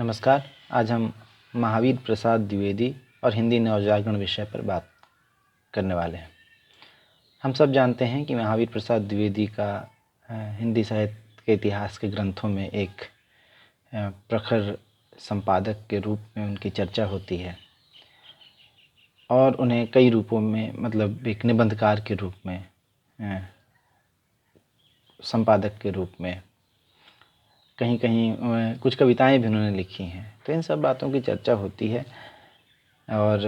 नमस्कार। आज हम महावीर प्रसाद द्विवेदी और हिंदी नवजागरण विषय पर बात करने वाले हैं। हम सब जानते हैं कि महावीर प्रसाद द्विवेदी का हिंदी साहित्य के इतिहास के ग्रंथों में एक प्रखर संपादक के रूप में उनकी चर्चा होती है और उन्हें कई रूपों में, मतलब एक निबंधकार के रूप में, संपादक के रूप में, कहीं कहीं कुछ कविताएं भी उन्होंने लिखी हैं। तो इन सब बातों की चर्चा होती है और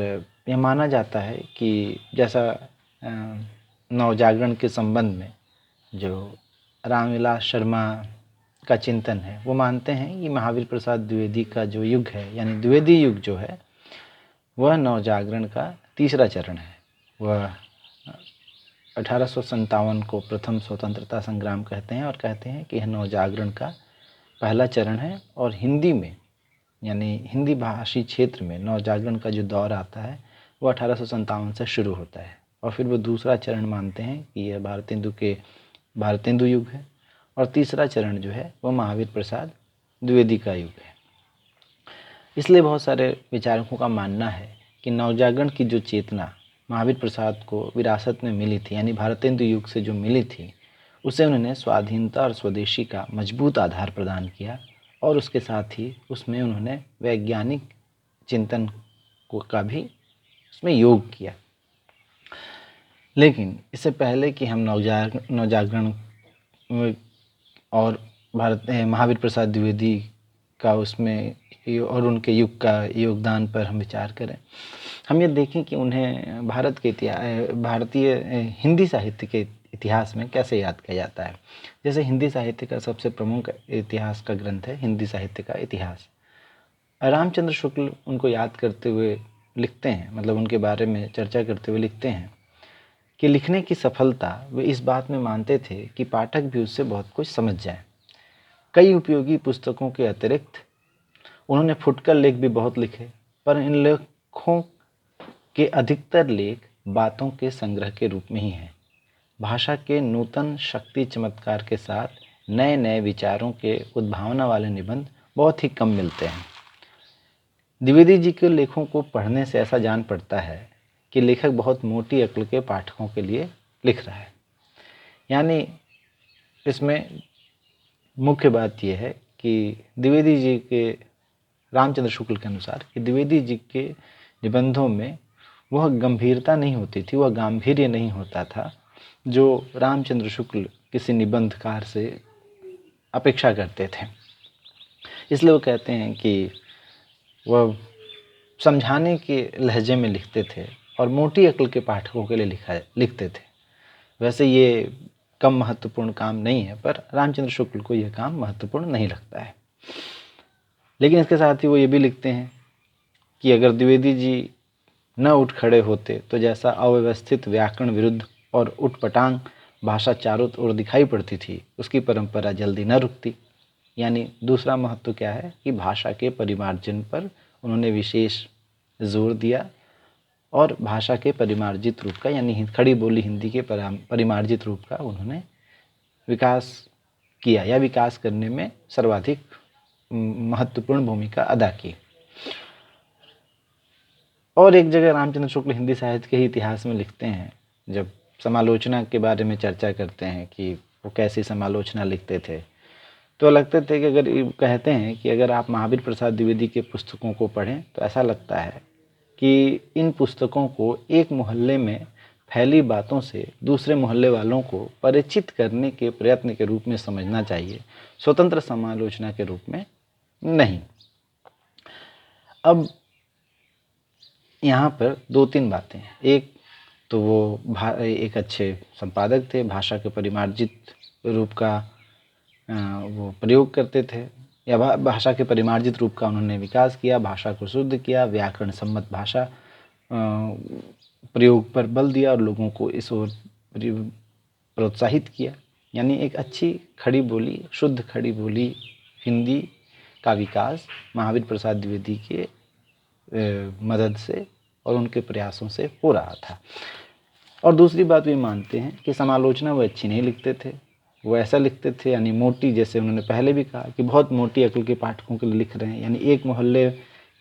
यह माना जाता है कि जैसा नवजागरण के संबंध में जो रामविलास शर्मा का चिंतन है, वो मानते हैं कि महावीर प्रसाद द्विवेदी का जो युग है, यानी द्विवेदी युग जो है, वह नवजागरण का तीसरा चरण है। वह 1857 को प्रथम स्वतंत्रता संग्राम कहते हैं और कहते हैं कि यह नवजागरण का पहला चरण है और हिंदी में, यानी हिंदी भाषी क्षेत्र में नवजागरण का जो दौर आता है वो 1857 से शुरू होता है और फिर वो दूसरा चरण मानते हैं कि यह भारतेंदु युग है और तीसरा चरण जो है वो महावीर प्रसाद द्विवेदी का युग है। इसलिए बहुत सारे विचारकों का मानना है कि नवजागरण की जो चेतना महावीर प्रसाद को विरासत में मिली थी, यानी भारतेंदु युग से जो मिली थी, उसे उन्होंने स्वाधीनता और स्वदेशी का मजबूत आधार प्रदान किया और उसके साथ ही उसमें उन्होंने वैज्ञानिक चिंतन का भी उसमें योग किया। लेकिन इससे पहले कि हम नवजागरण और महावीर प्रसाद द्विवेदी का उसमें और उनके युग का योगदान पर हम विचार करें, हम ये देखें कि उन्हें भारतीय हिंदी साहित्य के इतिहास में कैसे याद किया जाता है। जैसे हिंदी साहित्य का सबसे प्रमुख इतिहास का ग्रंथ है हिंदी साहित्य का इतिहास। रामचंद्र शुक्ल उनको याद करते हुए लिखते हैं, मतलब उनके बारे में चर्चा करते हुए लिखते हैं कि लिखने की सफलता वे इस बात में मानते थे कि पाठक भी उससे बहुत कुछ समझ जाए। कई उपयोगी पुस्तकों के अतिरिक्त उन्होंने फुटकर लेख भी बहुत लिखे, पर इन लेखों के अधिकतर लेख बातों के संग्रह के रूप में ही हैं। भाषा के नूतन शक्ति चमत्कार के साथ नए नए विचारों के उद्भावना वाले निबंध बहुत ही कम मिलते हैं। द्विवेदी जी के लेखों को पढ़ने से ऐसा जान पड़ता है कि लेखक बहुत मोटी अक्ल के पाठकों के लिए लिख रहा है। यानी इसमें मुख्य बात यह है कि द्विवेदी जी के, रामचंद्र शुक्ल के अनुसार, कि द्विवेदी जी के निबंधों में वह गंभीरता नहीं होती थी, वह गांधीर्य नहीं होता था जो रामचंद्र शुक्ल किसी निबंधकार से अपेक्षा करते थे। इसलिए वो कहते हैं कि वह समझाने के लहजे में लिखते थे और मोटी अक्ल के पाठकों के लिए लिखते थे। वैसे ये कम महत्वपूर्ण काम नहीं है, पर रामचंद्र शुक्ल को यह काम महत्वपूर्ण नहीं लगता है। लेकिन इसके साथ ही वो ये भी लिखते हैं कि अगर द्विवेदी जी न उठ खड़े होते तो जैसा अव्यवस्थित व्याकरण विरुद्ध और उटपटांग भाषा चारों ओर दिखाई पड़ती थी, उसकी परंपरा जल्दी न रुकती। यानी दूसरा महत्व क्या है कि भाषा के परिमार्जन पर उन्होंने विशेष जोर दिया और भाषा के परिमार्जित रूप का, यानी खड़ी बोली हिंदी के परिमार्जित रूप का उन्होंने विकास किया या विकास करने में सर्वाधिक महत्वपूर्ण भूमिका अदा की। और एक जगह रामचंद्र शुक्ल हिंदी साहित्य के ही इतिहास में लिखते हैं, जब समालोचना के बारे में चर्चा करते हैं कि वो कैसी समालोचना लिखते थे, तो लगते थे कि कहते हैं कि अगर आप महावीर प्रसाद द्विवेदी के पुस्तकों को पढ़ें तो ऐसा लगता है कि इन पुस्तकों को एक मोहल्ले में फैली बातों से दूसरे मोहल्ले वालों को परिचित करने के प्रयत्न के रूप में समझना चाहिए, स्वतंत्र समालोचना के रूप में नहीं। अब यहाँ पर दो तीन बातें हैं। एक तो वो एक अच्छे संपादक थे, भाषा के परिमार्जित रूप का वो प्रयोग करते थे, या भाषा के परिमार्जित रूप का उन्होंने विकास किया, भाषा को शुद्ध किया, व्याकरण सम्मत भाषा प्रयोग पर बल दिया और लोगों को इस ओर प्रोत्साहित किया। यानी एक अच्छी खड़ी बोली, शुद्ध खड़ी बोली हिंदी का विकास महावीर प्रसाद द्विवेदी के मदद से और उनके प्रयासों से हो रहा था। और दूसरी बात भी मानते हैं कि समालोचना वो अच्छी नहीं लिखते थे, वो ऐसा लिखते थे, यानी मोटी, जैसे उन्होंने पहले भी कहा कि बहुत मोटी अक्ल के पाठकों के लिए लिख रहे हैं, यानी एक मोहल्ले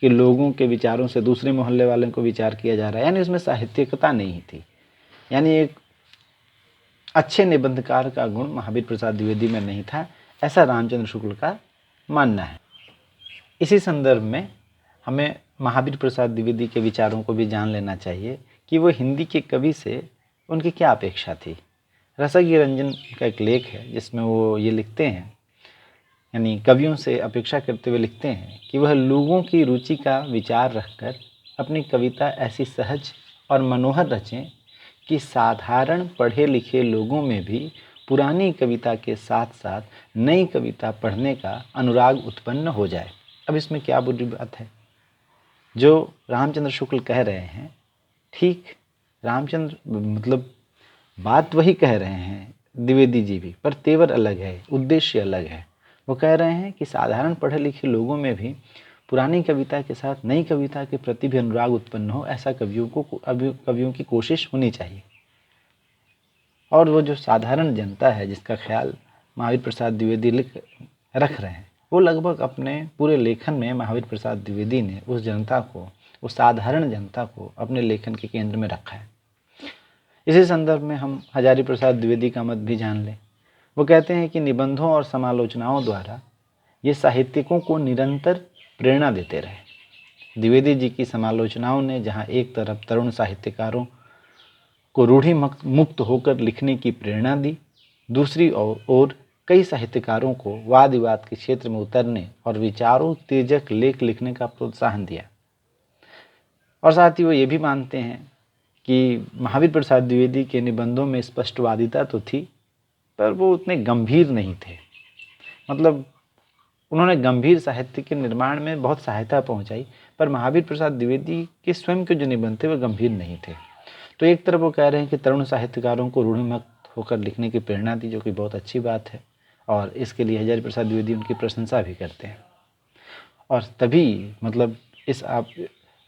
के लोगों के विचारों से दूसरे मोहल्ले वालों को विचार किया जा रहा है, यानी उसमें साहित्यिकता नहीं थी। यानी एक अच्छे निबंधकार का गुण महावीर प्रसाद द्विवेदी में नहीं था, ऐसा रामचंद्र शुक्ल का मानना है। इसी संदर्भ में हमें महावीर प्रसाद द्विवेदी के विचारों को भी जान लेना चाहिए कि वो हिंदी के कवि से उनकी क्या अपेक्षा थी। रसज्ञ रंजन का एक लेख है जिसमें वो ये लिखते हैं, यानी कवियों से अपेक्षा करते हुए लिखते हैं कि वह लोगों की रुचि का विचार रखकर अपनी कविता ऐसी सहज और मनोहर रचें कि साधारण पढ़े लिखे लोगों में भी पुरानी कविता के साथ साथ नई कविता पढ़ने का अनुराग उत्पन्न हो जाए। अब इसमें क्या बुरी बात है? जो रामचंद्र शुक्ल कह रहे हैं, ठीक रामचंद्र मतलब बात वही कह रहे हैं द्विवेदी जी भी, पर तेवर अलग है, उद्देश्य अलग है। वो कह रहे हैं कि साधारण पढ़े लिखे लोगों में भी पुरानी कविता के साथ नई कविता के प्रति भी अनुराग उत्पन्न हो, ऐसा कवियों की कोशिश होनी चाहिए। और वो जो साधारण जनता है जिसका ख्याल महावीर प्रसाद द्विवेदी रख रहे हैं, वो लगभग अपने पूरे लेखन में महावीर प्रसाद द्विवेदी ने उस जनता को, उस साधारण जनता को अपने लेखन के केंद्र में रखा है। इसी संदर्भ में हम हजारी प्रसाद द्विवेदी का मत भी जान लें। वो कहते हैं कि निबंधों और समालोचनाओं द्वारा ये साहित्यिकों को निरंतर प्रेरणा देते रहे। द्विवेदी जी की समालोचनाओं ने जहाँ एक तरफ तरुण साहित्यकारों को रूढ़ि मुक्त होकर लिखने की प्रेरणा दी, दूसरी ओर कई साहित्यकारों को वाद विवाद के क्षेत्र में उतरने और विचारोत्तेजक लेख लिखने का प्रोत्साहन दिया। और साथ ही वो ये भी मानते हैं कि महावीर प्रसाद द्विवेदी के निबंधों में स्पष्टवादिता तो थी, पर वो उतने गंभीर नहीं थे। मतलब उन्होंने गंभीर साहित्य के निर्माण में बहुत सहायता पहुंचाई, पर महावीर प्रसाद द्विवेदी के स्वयं के जो निबंध थे वो गंभीर नहीं थे। तो एक तरफ वो कह रहे हैं कि तरुण साहित्यकारों को रूढ़िमुक्त होकर लिखने की प्रेरणा दी, जो कि बहुत अच्छी बात है, और इसके लिए हजारी प्रसाद द्विवेदी उनकी प्रशंसा भी करते हैं। और तभी मतलब इस आप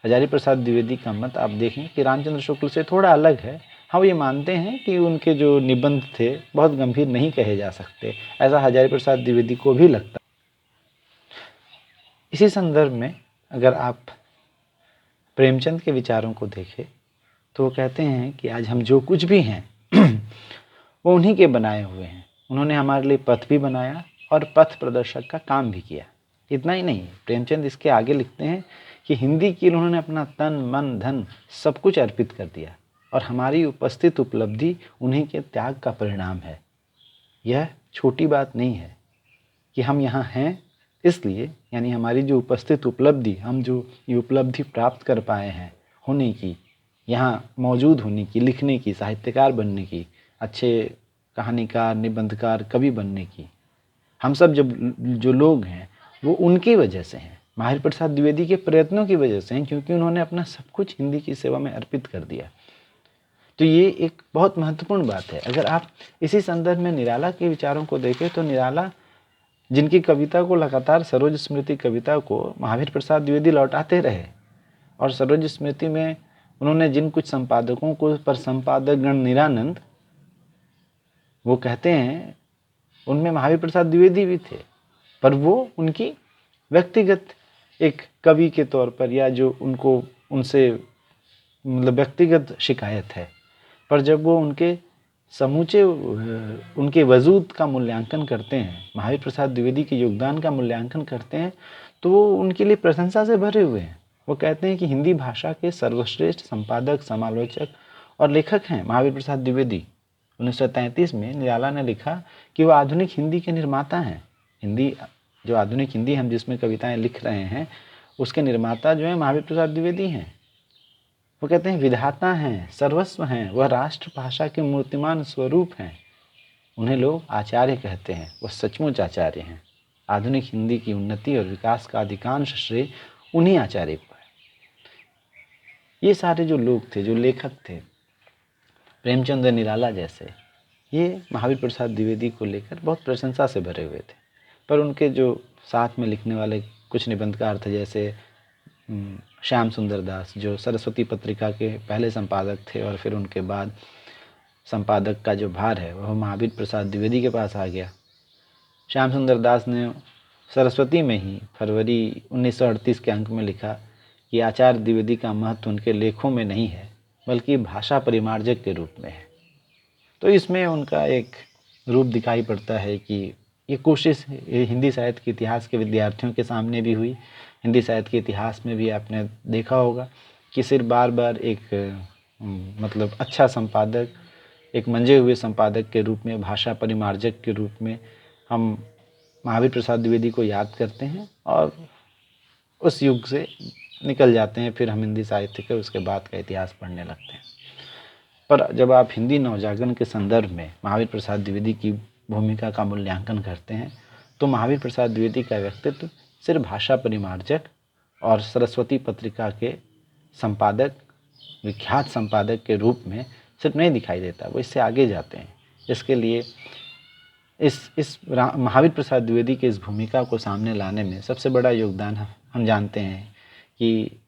हजारी प्रसाद द्विवेदी का मत आप देखें कि रामचंद्र शुक्ल से थोड़ा अलग है। हाँ, वो ये मानते हैं कि उनके जो निबंध थे बहुत गंभीर नहीं कहे जा सकते, ऐसा हजारी प्रसाद द्विवेदी को भी लगता। इसी संदर्भ में अगर आप प्रेमचंद के विचारों को देखें तो वो कहते हैं कि आज हम जो कुछ भी हैं वो उन्हीं के बनाए हुए हैं। उन्होंने हमारे लिए पथ भी बनाया और पथ प्रदर्शक का काम भी किया। इतना ही नहीं, प्रेमचंद इसके आगे लिखते हैं कि हिंदी के लिए उन्होंने अपना तन मन धन सब कुछ अर्पित कर दिया और हमारी उपस्थित उपलब्धि उन्हीं के त्याग का परिणाम है। यह छोटी बात नहीं है कि हम यहाँ हैं इसलिए, यानी हमारी जो उपस्थित उपलब्धि, हम जो ये उपलब्धि प्राप्त कर पाए हैं होने की, यहाँ मौजूद होने की, लिखने की, साहित्यकार बनने की, अच्छे कहानीकार, निबंधकार, कवि बनने की, हम सब जो लोग हैं वो उनकी वजह से हैं, महावीर प्रसाद द्विवेदी के प्रयत्नों की वजह से हैं, क्योंकि उन्होंने अपना सब कुछ हिंदी की सेवा में अर्पित कर दिया। तो ये एक बहुत महत्वपूर्ण बात है। अगर आप इसी संदर्भ में निराला के विचारों को देखें तो निराला जिनकी कविता को लगातार सरोज स्मृति कविता को महावीर प्रसाद द्विवेदी लौटाते रहे, और सरोज स्मृति में उन्होंने जिन कुछ संपादकों को, पर संपादक गण निरानंद, वो कहते हैं उनमें महावीर प्रसाद द्विवेदी भी थे, पर वो उनकी व्यक्तिगत एक कवि के तौर पर, या जो उनको उनसे मतलब व्यक्तिगत शिकायत है, पर जब वो उनके समूचे उनके वजूद का मूल्यांकन करते हैं, महावीर प्रसाद द्विवेदी के योगदान का मूल्यांकन करते हैं, तो वो उनके लिए प्रशंसा से भरे हुए हैं। वो कहते हैं कि हिंदी भाषा के सर्वश्रेष्ठ संपादक, समालोचक और लेखक हैं महावीर प्रसाद द्विवेदी। 1933 में निराला ने लिखा कि वो आधुनिक हिंदी के निर्माता हैं। हिंदी, जो आधुनिक हिंदी हम जिसमें कविताएं लिख रहे हैं, उसके निर्माता जो है महावीर प्रसाद द्विवेदी हैं। वो कहते हैं विधाता हैं, सर्वस्व हैं, वह राष्ट्रभाषा के मूर्तिमान स्वरूप हैं। उन्हें लोग आचार्य कहते हैं, वह सचमुच आचार्य हैं। आधुनिक हिंदी की उन्नति और विकास का अधिकांश श्रेय उन्हीं आचार्य को है। ये सारे जो लोग थे, जो लेखक थे, प्रेमचंद निराला जैसे, ये महावीर प्रसाद द्विवेदी को लेकर बहुत प्रशंसा से भरे हुए थे। पर उनके जो साथ में लिखने वाले कुछ निबंधकार थे, जैसे श्याम सुंदर दास, जो सरस्वती पत्रिका के पहले संपादक थे और फिर उनके बाद संपादक का जो भार है वह महावीर प्रसाद द्विवेदी के पास आ गया। श्याम सुंदर दास ने सरस्वती में ही फरवरी 1938 के अंक में लिखा कि आचार्य द्विवेदी का महत्व उनके लेखों में नहीं है बल्कि भाषा परिमार्जक के रूप में है। तो इसमें उनका एक रूप दिखाई पड़ता है कि ये कोशिश हिंदी साहित्य के इतिहास के विद्यार्थियों के सामने भी हुई। हिंदी साहित्य के इतिहास में भी आपने देखा होगा कि सिर्फ बार बार एक मतलब अच्छा संपादक, एक मंजे हुए संपादक के रूप में, भाषा परिमार्जक के रूप में हम महावीर प्रसाद द्विवेदी को याद करते हैं और उस युग से निकल जाते हैं। फिर हम हिंदी साहित्य के उसके बाद का इतिहास पढ़ने लगते हैं। पर जब आप हिंदी नवजागरण के संदर्भ में महावीर प्रसाद द्विवेदी की भूमिका का मूल्यांकन करते हैं तो महावीर प्रसाद द्विवेदी का व्यक्तित्व सिर्फ भाषा परिमार्जक और सरस्वती पत्रिका के संपादक, विख्यात संपादक के रूप में सिर्फ नहीं दिखाई देता, वो इससे आगे जाते हैं। इसके लिए इस महावीर प्रसाद द्विवेदी के इस भूमिका को सामने लाने में सबसे बड़ा योगदान हम जानते हैं कि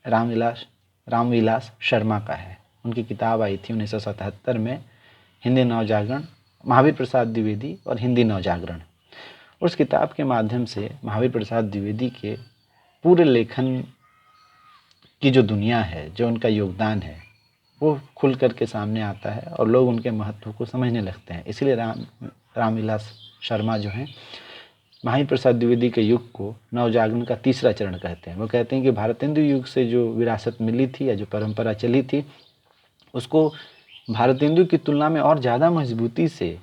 रामविलास शर्मा का है। उनकी किताब आई थी 1977 में, हिंदी नवजागरण, महावीर प्रसाद द्विवेदी और हिंदी नवजागरण। उस किताब के माध्यम से महावीर प्रसाद द्विवेदी के पूरे लेखन की जो दुनिया है, जो उनका योगदान है, वो खुल कर के सामने आता है और लोग उनके महत्व को समझने लगते हैं। इसीलिए रामविलास शर्मा जो हैं महावीर प्रसाद द्विवेदी के युग को नवजागरण का तीसरा चरण कहते हैं। वो कहते हैं कि भारतेंदु युग से जो विरासत मिली थी या जो परंपरा चली थी उसको भारतेंदु की तुलना में और ज़्यादा मजबूती से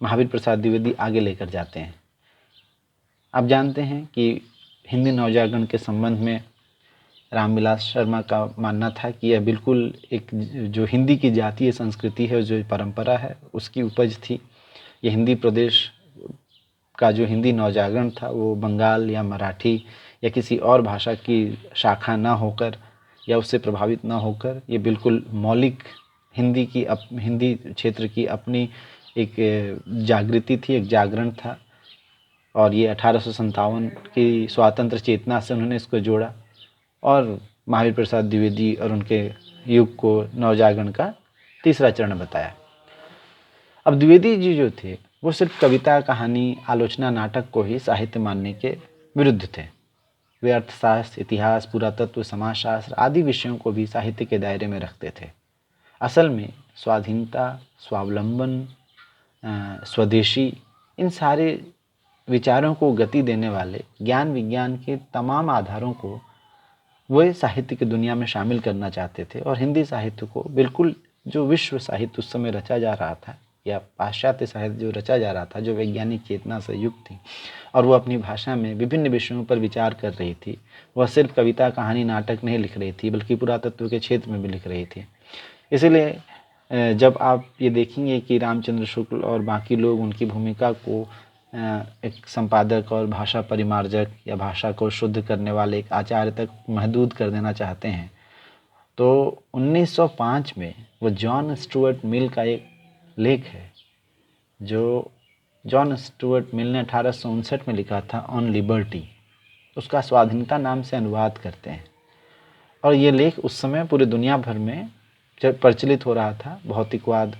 महावीर प्रसाद द्विवेदी आगे लेकर जाते हैं। आप जानते हैं कि हिंदी नवजागरण के संबंध में रामविलास शर्मा का मानना था कि यह बिल्कुल एक जो हिंदी की जातीय संस्कृति है, जो परंपरा है, उसकी उपज थी। ये हिंदी प्रदेश का जो हिंदी नवजागरण था वो बंगाल या मराठी या किसी और भाषा की शाखा ना होकर या उससे प्रभावित ना होकर ये बिल्कुल मौलिक हिंदी क्षेत्र की अपनी एक जागृति थी, एक जागरण था। और ये 1857 की स्वातंत्र चेतना से उन्होंने इसको जोड़ा और महावीर प्रसाद द्विवेदी और उनके युग को नवजागरण का तीसरा चरण बताया। अब द्विवेदी जी जो थे वो सिर्फ कविता, कहानी, आलोचना, नाटक को ही साहित्य मानने के विरुद्ध थे। वे अर्थशास्त्र, इतिहास, पुरातत्व, समाजशास्त्र आदि विषयों को भी साहित्य के दायरे में रखते थे। असल में स्वाधीनता, स्वावलंबन, स्वदेशी, इन सारे विचारों को गति देने वाले ज्ञान विज्ञान के तमाम आधारों को वे साहित्य की दुनिया में शामिल करना चाहते थे। और हिंदी साहित्य को बिल्कुल जो विश्व साहित्य उस समय रचा जा रहा था या पाश्चात्य साहित्य जो रचा जा रहा था, जो वैज्ञानिक चेतना से युक्त थी और वो अपनी भाषा में विभिन्न विषयों पर विचार कर रही थी, वह सिर्फ कविता, कहानी, नाटक नहीं लिख रही थी बल्कि पुरातत्व के क्षेत्र में भी लिख रही थी। इसीलिए जब आप ये देखेंगे कि रामचंद्र शुक्ल और बाकी लोग उनकी भूमिका को एक संपादक और भाषा परिमार्जक या भाषा को शुद्ध करने वाले एक आचार्य तक महदूद कर देना चाहते हैं, तो 1905 में वो जॉन स्टुअर्ट मिल का एक लेख है जो जॉन स्टुअर्ट मिल ने 1859 में लिखा था, ऑन लिबर्टी। उसका स्वाधीनता नाम से अनुवाद करते हैं और ये लेख उस समय पूरे दुनिया भर में जब प्रचलित हो रहा था। भौतिकवाद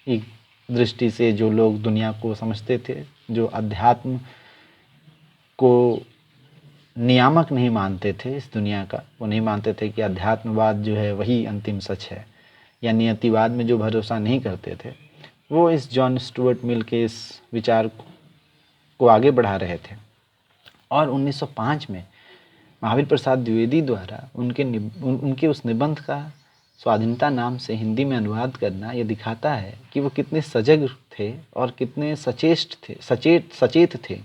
की दृष्टि से जो लोग दुनिया को समझते थे, जो अध्यात्म को नियामक नहीं मानते थे इस दुनिया का, वो नहीं मानते थे कि अध्यात्मवाद जो है वही अंतिम सच है, या नियतिवाद में जो भरोसा नहीं करते थे, वो इस जॉन स्टुअर्ट मिल के इस विचार को आगे बढ़ा रहे थे। और 1905 में महावीर प्रसाद द्विवेदी द्वारा उनके उस निबंध का स्वाधीनता नाम से हिंदी में अनुवाद करना ये दिखाता है कि वो कितने सजग थे और कितने सचेत थे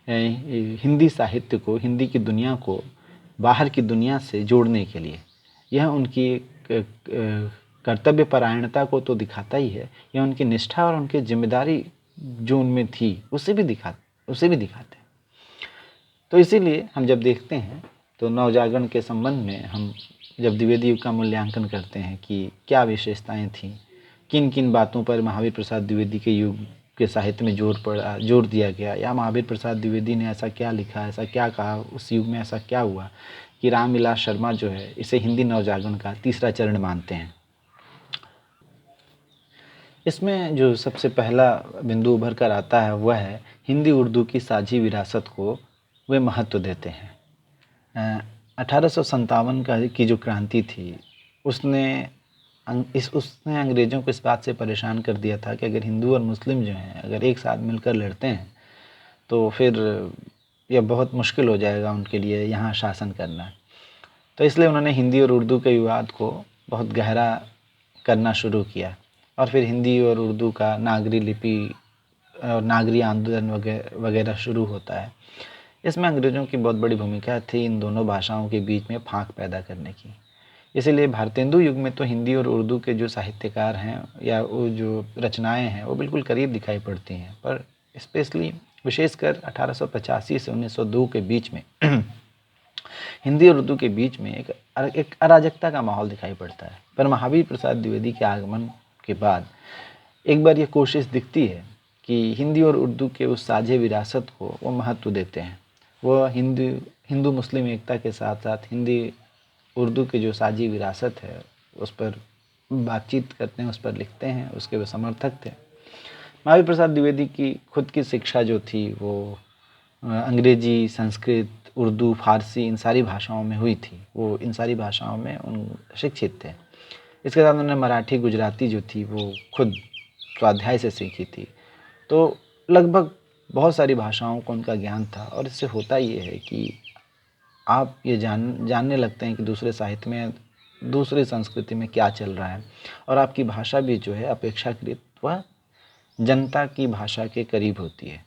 हिंदी साहित्य को, हिंदी की दुनिया को बाहर की दुनिया से जोड़ने के लिए। यह उनकी कर्तव्य परायणता को तो दिखाता ही है, यह उनकी निष्ठा और उनकी जिम्मेदारी जो उनमें थी उसे भी दिखाते हैं। तो इसीलिए हम जब देखते हैं तो नवजागरण के संबंध में हम जब द्विवेदी युग का मूल्यांकन करते हैं कि क्या विशेषताएं थीं, किन किन बातों पर महावीर प्रसाद द्विवेदी के युग के साहित्य में जोर दिया गया, या महावीर प्रसाद द्विवेदी ने ऐसा क्या लिखा, ऐसा क्या कहा, उस युग में ऐसा क्या हुआ कि रामविलास शर्मा जो है इसे हिंदी नवजागरण का तीसरा चरण मानते हैं। इसमें जो सबसे पहला बिंदु उभर कर आता है वह है हिंदी उर्दू की साझी विरासत को वे महत्व देते हैं। 1857 का की जो क्रांति थी उसने उसने अंग्रेज़ों को इस बात से परेशान कर दिया था कि अगर हिंदू और मुस्लिम जो हैं अगर एक साथ मिलकर लड़ते हैं तो फिर यह बहुत मुश्किल हो जाएगा उनके लिए यहाँ शासन करना। तो इसलिए उन्होंने हिंदी और उर्दू के विवाद को बहुत गहरा करना शुरू किया और फिर हिंदी और उर्दू का नागरी लिपि और नागरी आंदोलन वगैरह शुरू होता है। इसमें अंग्रेज़ों की बहुत बड़ी भूमिका थी इन दोनों भाषाओं के बीच में फाँक पैदा करने की। इसीलिए भारतेंदु युग में तो हिंदी और उर्दू के जो साहित्यकार हैं या वो जो रचनाएं हैं वो बिल्कुल करीब दिखाई पड़ती हैं, पर स्पेशली विशेषकर 1885 से 1902 के बीच में हिंदी और उर्दू के बीच में एक अराजकता का माहौल दिखाई पड़ता है। पर महावीर प्रसाद द्विवेदी के आगमन के बाद एक बार ये कोशिश दिखती है कि हिंदी और उर्दू के उस साझे विरासत को वो महत्व देते हैं। वो हिंदू मुस्लिम एकता के साथ साथ हिंदी उर्दू की जो साझी विरासत है उस पर बातचीत करते हैं, उस पर लिखते हैं, उसके वो समर्थक थे। महावीर प्रसाद द्विवेदी की खुद की शिक्षा जो थी वो अंग्रेजी, संस्कृत, उर्दू, फारसी इन सारी भाषाओं में हुई थी। वो इन सारी भाषाओं में शिक्षित थे। इसके साथ उन्होंने मराठी, गुजराती जो थी वो खुद स्वाध्याय से सीखी थी। तो लगभग बहुत सारी भाषाओं को उनका ज्ञान था और इससे होता ये है कि आप ये जानने लगते हैं कि दूसरे साहित्य में, दूसरी संस्कृति में क्या चल रहा है और आपकी भाषा भी जो है अपेक्षाकृत वह जनता की भाषा के करीब होती है।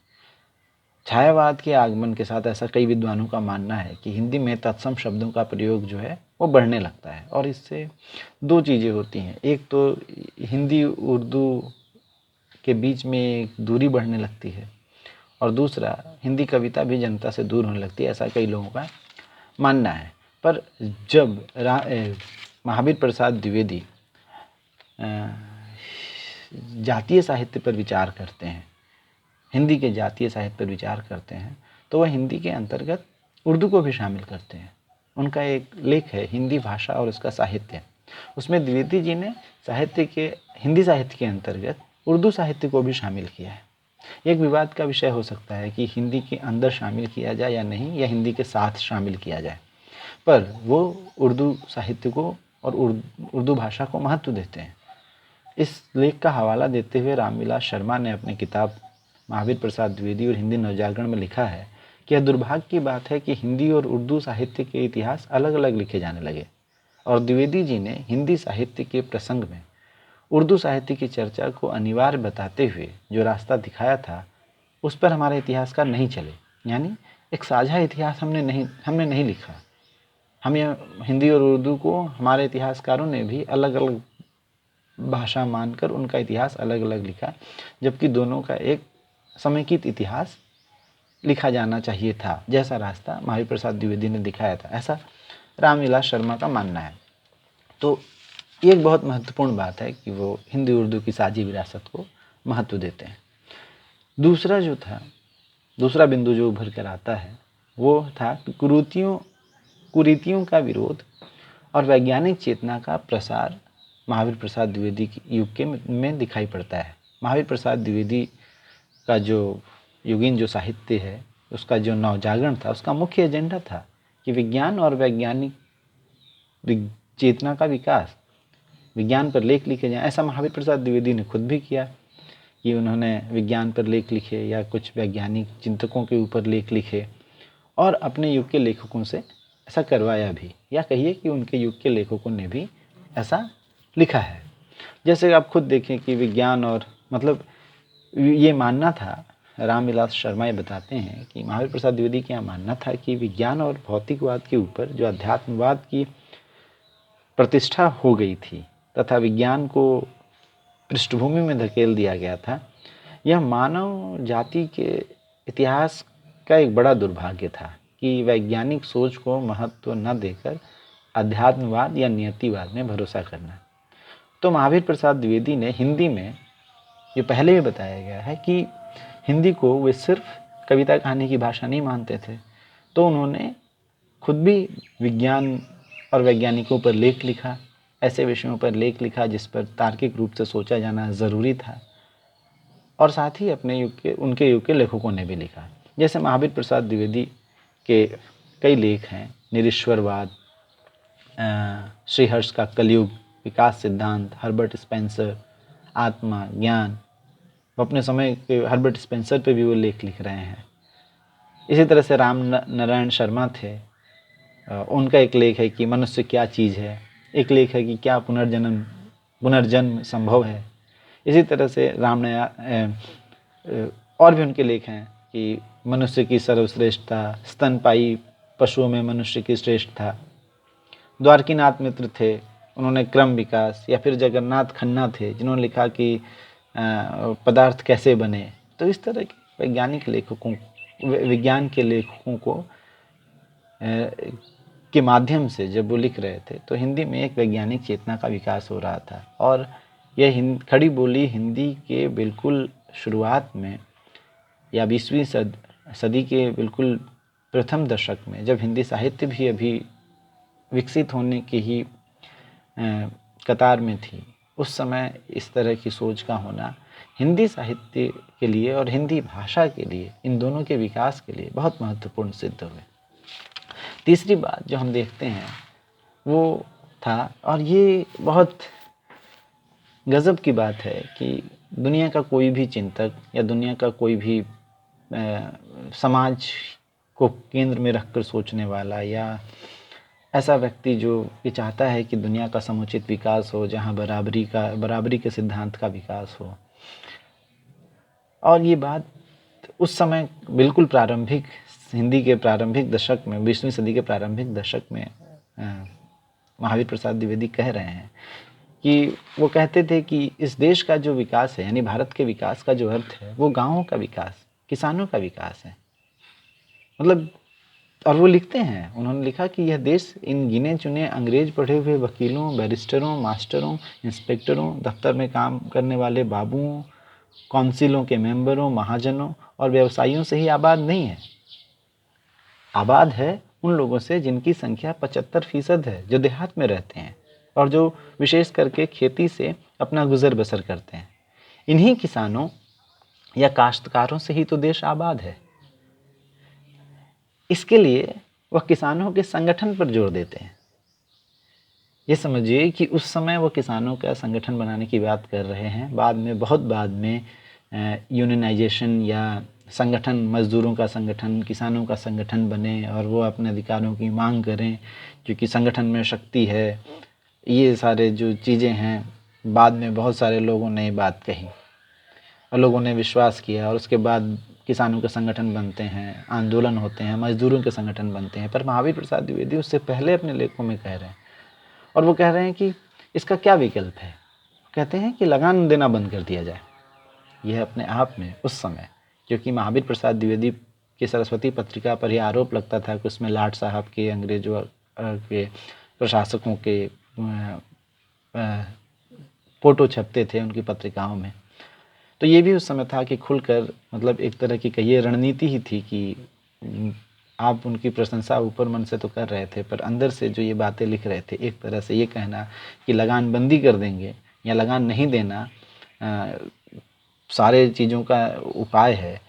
छायावाद के आगमन के साथ ऐसा कई विद्वानों का मानना है कि हिंदी में तत्सम शब्दों का प्रयोग जो है वो बढ़ने लगता है और इससे दो चीज़ें होती हैं। एक तो हिंदी उर्दू के बीच में एक दूरी बढ़ने लगती है और दूसरा हिंदी कविता भी जनता से दूर होने लगती है, ऐसा कई लोगों का मानना है। पर जब महावीर प्रसाद द्विवेदी जातीय साहित्य पर विचार करते हैं, हिंदी के जातीय साहित्य पर विचार करते हैं, तो वह हिंदी के अंतर्गत उर्दू को भी शामिल करते हैं। उनका एक लेख है हिंदी भाषा और उसका साहित्य, उसमें द्विवेदी जी ने हिंदी साहित्य के अंतर्गत उर्दू साहित्य को भी शामिल किया है। एक विवाद का विषय हो सकता है कि हिंदी के अंदर शामिल किया जाए या नहीं, या हिंदी के साथ शामिल किया जाए, पर वो उर्दू साहित्य को और उर्दू भाषा को महत्व देते हैं। इस लेख का हवाला देते हुए रामविलास शर्मा ने अपनी किताब महावीर प्रसाद द्विवेदी और हिंदी नवजागरण में लिखा है कि यह दुर्भाग्य की बात है कि हिंदी और उर्दू साहित्य के इतिहास अलग अलग लिखे जाने लगे और द्विवेदी जी ने हिंदी साहित्य के प्रसंग में उर्दू साहित्य की चर्चा को अनिवार्य बताते हुए जो रास्ता दिखाया था उस पर हमारे इतिहासकार नहीं चले। यानी एक साझा इतिहास हमने नहीं लिखा। हमें हिंदी और उर्दू को हमारे इतिहासकारों ने भी अलग अलग भाषा मानकर उनका इतिहास अलग अलग लिखा, जबकि दोनों का एक समेकित इतिहास लिखा जाना चाहिए था, जैसा रास्ता महावीर प्रसाद द्विवेदी ने दिखाया था, ऐसा रामविलास शर्मा का मानना है। तो ये एक बहुत महत्वपूर्ण बात है कि वो हिंदी उर्दू की साझी विरासत को महत्व देते हैं। दूसरा बिंदु जो उभर कर आता है वो था कि कुरीतियों का विरोध और वैज्ञानिक चेतना का प्रसार महावीर प्रसाद द्विवेदी की युग में दिखाई पड़ता है। महावीर प्रसाद द्विवेदी का जो युगीन जो साहित्य है, उसका जो नवजागरण था, उसका मुख्य एजेंडा था कि विज्ञान और वैज्ञानिक चेतना का विकास, विज्ञान पर लेख लिखे जाएं। ऐसा महावीर प्रसाद द्विवेदी ने खुद भी किया कि उन्होंने विज्ञान पर लेख लिखे या कुछ वैज्ञानिक चिंतकों के ऊपर लेख लिखे और अपने युग के लेखकों से ऐसा करवाया भी, या कहिए कि उनके युग के लेखकों ने भी ऐसा लिखा है। जैसे आप खुद देखें कि विज्ञान और ये मानना था, रामविलास शर्मा ये बताते हैं कि महावीर प्रसाद द्विवेदी का मानना था कि विज्ञान और भौतिकवाद के ऊपर जो अध्यात्मवाद की प्रतिष्ठा हो गई थी तथा विज्ञान को पृष्ठभूमि में धकेल दिया गया था, यह मानव जाति के इतिहास का एक बड़ा दुर्भाग्य था कि वैज्ञानिक सोच को महत्व न देकर अध्यात्मवाद या नियतिवाद में भरोसा करना। तो महावीर प्रसाद द्विवेदी ने हिंदी में, ये पहले भी बताया गया है कि हिंदी को वे सिर्फ कविता कहानी की भाषा नहीं मानते थे, तो उन्होंने खुद भी विज्ञान और वैज्ञानिकों पर लेख लिखा ऐसे विषयों पर लेख लिखा जिस पर तार्किक रूप से सोचा जाना ज़रूरी था, और साथ ही अपने युग के उनके युग के लेखकों ने भी लिखा। जैसे महावीर प्रसाद द्विवेदी के कई लेख हैं, निरीश्वरवाद, श्रीहर्ष का कलयुग, विकास सिद्धांत, हर्बर्ट स्पेंसर, आत्मा, ज्ञान। वो अपने समय के हर्बर्ट स्पेंसर पे भी वो लेख लिख रहे हैं। इसी तरह से राम नारायण शर्मा थे, उनका एक लेख है कि मनुष्य क्या चीज़ है, एक लेख है कि क्या पुनर्जन्म संभव है। इसी तरह से और भी उनके लेख हैं कि मनुष्य की सर्वश्रेष्ठता, स्तनपायी पशुओं में मनुष्य की श्रेष्ठता। द्वारकीनाथ मित्र थे, उन्होंने क्रम विकास, या फिर जगन्नाथ खन्ना थे जिन्होंने लिखा कि पदार्थ कैसे बने। तो इस तरह के वैज्ञानिक लेखकों, विज्ञान के लेखकों को के माध्यम से जब वो लिख रहे थे तो हिंदी में एक वैज्ञानिक चेतना का विकास हो रहा था। और यह खड़ी बोली हिंदी के बिल्कुल शुरुआत में, या 20वीं सदी के बिल्कुल प्रथम दशक में, जब हिंदी साहित्य भी अभी विकसित होने की ही कतार में थी, उस समय इस तरह की सोच का होना हिंदी साहित्य के लिए और हिंदी भाषा के लिए, इन दोनों के विकास के लिए बहुत महत्वपूर्ण सिद्ध हुए। तीसरी बात जो हम देखते हैं वो था, और ये बहुत गज़ब की बात है कि दुनिया का कोई भी चिंतक या दुनिया का कोई भी समाज को केंद्र में रखकर सोचने वाला, या ऐसा व्यक्ति जो ये चाहता है कि दुनिया का समुचित विकास हो, जहाँ बराबरी के सिद्धांत का विकास हो। और ये बात उस समय बिल्कुल प्रारंभिक हिंदी के प्रारंभिक दशक में, 20वीं सदी के प्रारंभिक दशक में महावीर प्रसाद द्विवेदी कह रहे हैं कि वो कहते थे कि इस देश का जो विकास है, यानी भारत के विकास का जो अर्थ है, वो गाँवों का विकास, किसानों का विकास है। मतलब, और वो लिखते हैं, उन्होंने लिखा कि यह देश इन गिने चुने अंग्रेज पढ़े हुए वकीलों, बैरिस्टरों, मास्टरों, इंस्पेक्टरों, दफ्तर में काम करने वाले बाबुओं, काउंसिलों के मेंबरों, महाजनों और व्यवसायियों से ही आबाद नहीं है। आबाद है उन लोगों से जिनकी संख्या 75% है, जो देहात में रहते हैं और जो विशेष करके खेती से अपना गुजर बसर करते हैं। इन्हीं किसानों या काश्तकारों से ही तो देश आबाद है। इसके लिए वह किसानों के संगठन पर जोर देते हैं। ये समझिए कि उस समय वो किसानों का संगठन बनाने की बात कर रहे हैं। बाद में, बहुत बाद में यूनियनाइजेशन या संगठन, मजदूरों का संगठन, किसानों का संगठन बने और वो अपने अधिकारों की मांग करें, क्योंकि संगठन में शक्ति है। ये सारे जो चीज़ें हैं, बाद में बहुत सारे लोगों ने ये बात कही और लोगों ने विश्वास किया, और उसके बाद किसानों के संगठन बनते हैं, आंदोलन होते हैं, मजदूरों के संगठन बनते हैं। पर महावीर प्रसाद द्विवेदी उससे पहले अपने लेखों में कह रहे हैं, और वो कह रहे हैं कि इसका क्या विकल्प है। कहते हैं कि लगान देना बंद कर दिया जाए। यह अपने आप में उस समय, क्योंकि महावीर प्रसाद द्विवेदी की सरस्वती पत्रिका पर यह आरोप लगता था कि उसमें लाट साहब के, अंग्रेजों के प्रशासकों के फोटो छपते थे उनकी पत्रिकाओं में। तो ये भी उस समय था कि खुलकर, मतलब एक तरह की कहिए रणनीति ही थी कि आप उनकी प्रशंसा ऊपर मन से तो कर रहे थे, पर अंदर से जो ये बातें लिख रहे थे, एक तरह से ये कहना कि लगान बंदी कर देंगे या लगान नहीं देना सारे चीज़ों का उपाय है।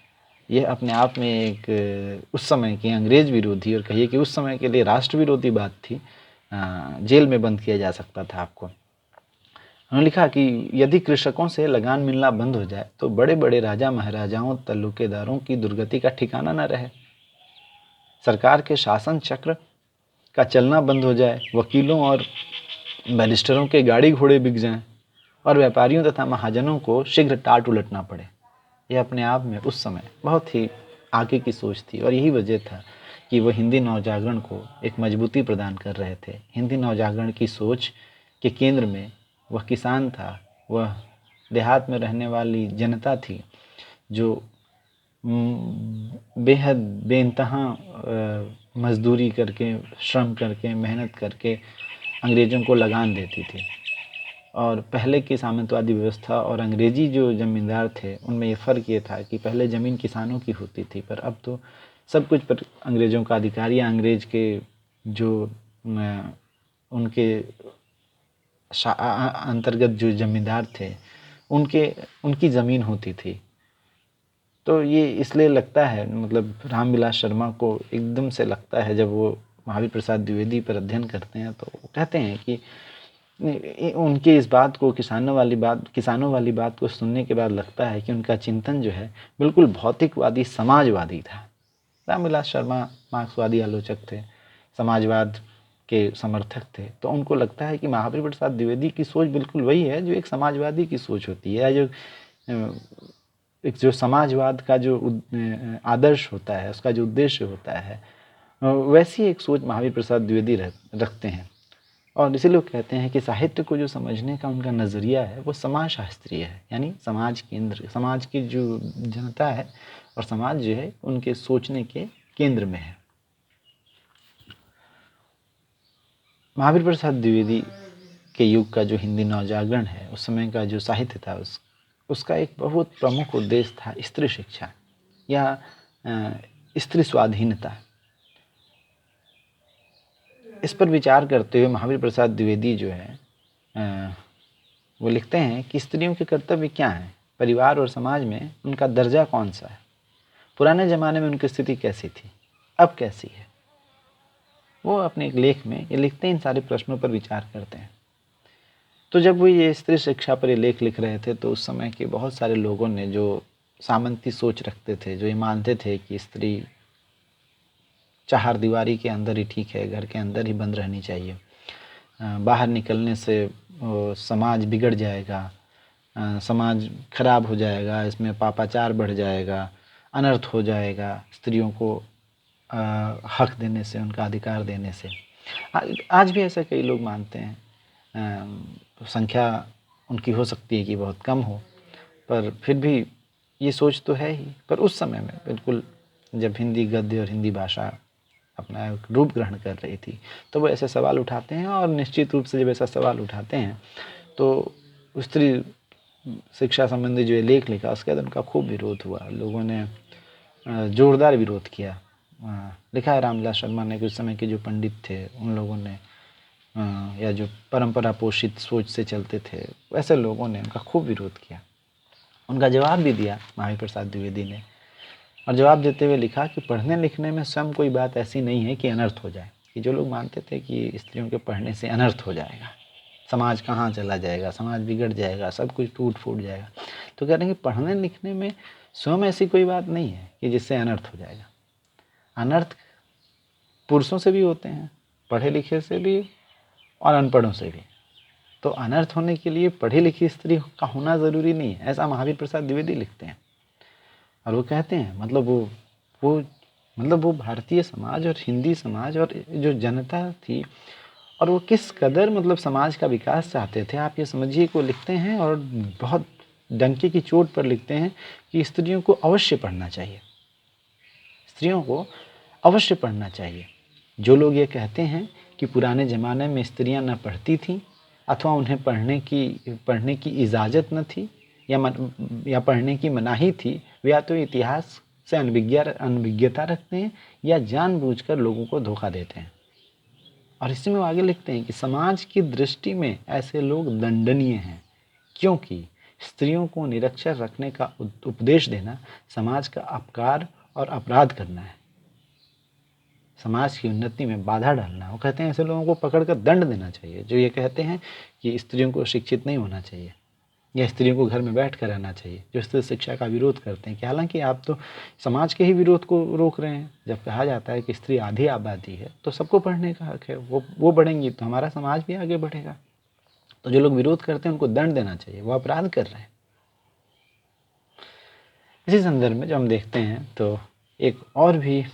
यह अपने आप में एक उस समय की अंग्रेज विरोधी, और कहिए कि उस समय के लिए राष्ट्र विरोधी बात थी। जेल में बंद किया जा सकता था आपको। उन्होंने लिखा कि यदि कृषकों से लगान मिलना बंद हो जाए तो बड़े बड़े राजा महाराजाओं, तल्लुकेदारों की दुर्गति का ठिकाना न रहे। सरकार के शासन चक्र का चलना बंद हो जाए, वकीलों और बैरिस्टरों के गाड़ी घोड़े बिक जाएं, और व्यापारियों तथा महाजनों को शीघ्र टाट उलटना पड़े। यह अपने आप में उस समय बहुत ही आगे की सोच थी, और यही वजह था कि वह हिंदी नवजागरण को एक मजबूती प्रदान कर रहे थे। हिंदी नवजागरण की सोच के केंद्र में वह किसान था, वह देहात में रहने वाली जनता थी जो बेहद बेइंतहा मजदूरी करके, श्रम करके, मेहनत करके अंग्रेज़ों को लगान देती थी। और पहले की सामंतवादी व्यवस्था और अंग्रेजी जो ज़मींदार थे, उनमें ये फ़र्क ये था कि पहले ज़मीन किसानों की होती थी, पर अब तो सब कुछ पर अंग्रेज़ों का अधिकार, या अंग्रेज़ के जो उनके अंतर्गत जो जमींदार थे उनकी ज़मीन होती थी। तो ये इसलिए लगता है, मतलब रामविलास शर्मा को एकदम से लगता है, जब वो महावीर प्रसाद द्विवेदी पर अध्ययन करते हैं तो वो कहते हैं कि उनके इस बात को, किसानों वाली बात को सुनने के बाद लगता है कि उनका चिंतन जो है बिल्कुल भौतिकवादी, समाजवादी था। रामविलास शर्मा मार्क्सवादी आलोचक थे, समाजवाद के समर्थक थे, तो उनको लगता है कि महावीर प्रसाद द्विवेदी की सोच बिल्कुल वही है जो एक समाजवादी की सोच होती है, जो समाजवाद का जो आदर्श होता है, उसका जो उद्देश्य होता है, वैसी एक सोच महावीर प्रसाद द्विवेदी रखते हैं। और इसीलिए वो कहते हैं कि साहित्य को जो समझने का उनका नज़रिया है वो समाज शास्त्रीय है, यानी समाज केंद्र, समाज की जो जनता है और समाज जो है उनके सोचने के केंद्र में है। महावीर प्रसाद द्विवेदी के युग का जो हिंदी नवजागरण है, उस समय का जो साहित्य था, उसका एक बहुत प्रमुख उद्देश्य था स्त्री शिक्षा या स्त्री स्वाधीनता। इस पर विचार करते हुए महावीर प्रसाद द्विवेदी जो है वो लिखते हैं कि स्त्रियों के कर्तव्य क्या हैं, परिवार और समाज में उनका दर्जा कौन सा है, पुराने ज़माने में उनकी स्थिति कैसी थी, अब कैसी है। वो अपने एक लेख में ये लिखते हैं, इन सारे प्रश्नों पर विचार करते हैं। तो जब वो ये स्त्री शिक्षा पर ये लेख लिख रहे थे तो उस समय के बहुत सारे लोगों ने, जो सामंती सोच रखते थे, जो ये मानते थे कि स्त्री चार दीवारी के अंदर ही ठीक है, घर के अंदर ही बंद रहनी चाहिए, बाहर निकलने से समाज बिगड़ जाएगा, समाज खराब हो जाएगा, इसमें पापाचार बढ़ जाएगा, अनर्थ हो जाएगा स्त्रियों को हक देने से, उनका अधिकार देने से। आज भी ऐसा कई लोग मानते हैं। संख्या उनकी हो सकती है कि बहुत कम हो, पर फिर भी ये सोच तो है ही। पर उस समय में बिल्कुल जब हिंदी गद्य और हिंदी भाषा अपना एक रूप ग्रहण कर रही थी तो वो ऐसे सवाल उठाते हैं, और निश्चित रूप से जब ऐसा सवाल उठाते हैं तो स्त्री शिक्षा संबंधी जो लेख लिखा उसके बाद उनका खूब विरोध हुआ, लोगों ने जोरदार विरोध किया। लिखा है रामविलास शर्मा ने कि उस समय के जो पंडित थे उन लोगों ने, या जो परंपरा पोषित सोच से चलते थे, वैसे लोगों ने उनका खूब विरोध किया। उनका जवाब भी दिया महावीर प्रसाद द्विवेदी ने, और जवाब देते हुए लिखा कि पढ़ने लिखने में स्वयं कोई बात ऐसी नहीं है कि अनर्थ हो जाए। कि जो लोग मानते थे कि स्त्रियों के पढ़ने से अनर्थ हो जाएगा, समाज कहाँ चला जाएगा, समाज बिगड़ जाएगा, सब कुछ टूट फूट जाएगा, तो कह रहे हैं कि पढ़ने लिखने में स्वयं ऐसी कोई बात नहीं है कि जिससे अनर्थ हो जाएगा। अनर्थ पुरुषों से भी होते हैं, पढ़े लिखे से भी और अनपढ़ों से भी। तो अनर्थ होने के लिए पढ़ी लिखी स्त्री का होना ज़रूरी नहीं है, ऐसा महावीर प्रसाद द्विवेदी लिखते हैं। और वो कहते हैं मतलब वो भारतीय समाज और हिंदी समाज और जो जनता थी, और वो किस कदर मतलब समाज का विकास चाहते थे, आप ये समझिए को लिखते हैं, और बहुत डंके की चोट पर लिखते हैं कि स्त्रियों को अवश्य पढ़ना चाहिए, स्त्रियों को अवश्य पढ़ना चाहिए। जो लोग ये कहते हैं कि पुराने ज़माने में स्त्रियां न पढ़ती थीं अथवा उन्हें पढ़ने की इजाज़त न थी या पढ़ने की मनाही थी, वे या तो इतिहास से अनभिज्ञता रखते हैं या जानबूझकर लोगों को धोखा देते हैं। और इसी में वो आगे लिखते हैं कि समाज की दृष्टि में ऐसे लोग दंडनीय हैं, क्योंकि स्त्रियों को निरक्षर रखने का उपदेश देना समाज का अपकार और अपराध करना है, समाज की उन्नति में बाधा डालना। वो कहते हैं ऐसे लोगों को पकड़कर दंड देना चाहिए जो ये कहते हैं कि स्त्रियों को शिक्षित नहीं होना चाहिए या स्त्रियों को घर में बैठ कर रहना चाहिए, जो स्त्री शिक्षा का विरोध करते हैं। कि हालांकि आप तो समाज के ही विरोध को रोक रहे हैं। जब कहा जाता है कि स्त्री आधी आबादी है तो सबको पढ़ने का हक है, वो बढ़ेंगी तो हमारा समाज भी आगे बढ़ेगा। तो जो लोग विरोध करते हैं उनको दंड देना चाहिए, वो अपराध कर रहे हैं। इसी संदर्भ में जब हम देखते हैं तो एक और भी